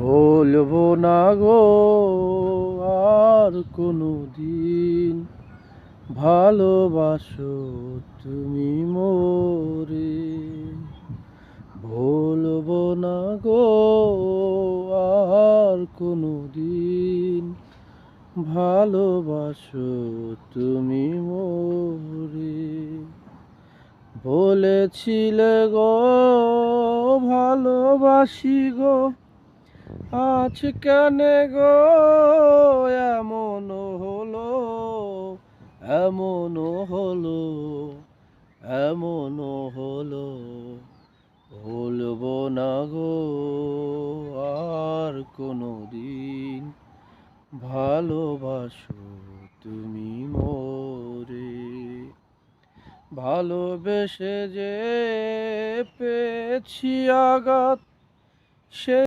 বলবো না গো আর কোনো দিন ভালোবাসো তুমি মোরে। বলবো না গো আর কোনো দিন ভালোবাসো তুমি মোরে। বলেছিলে গো ভালোবাসি গো, আজ কেন গো এমন হলো, এমন হলো, এমন হলো। ভুলবো না গো আর কোনো দিন ভালোবাসো তুমি মোরে। ভালোবেসে যে পেয়েছি আঘাত, সে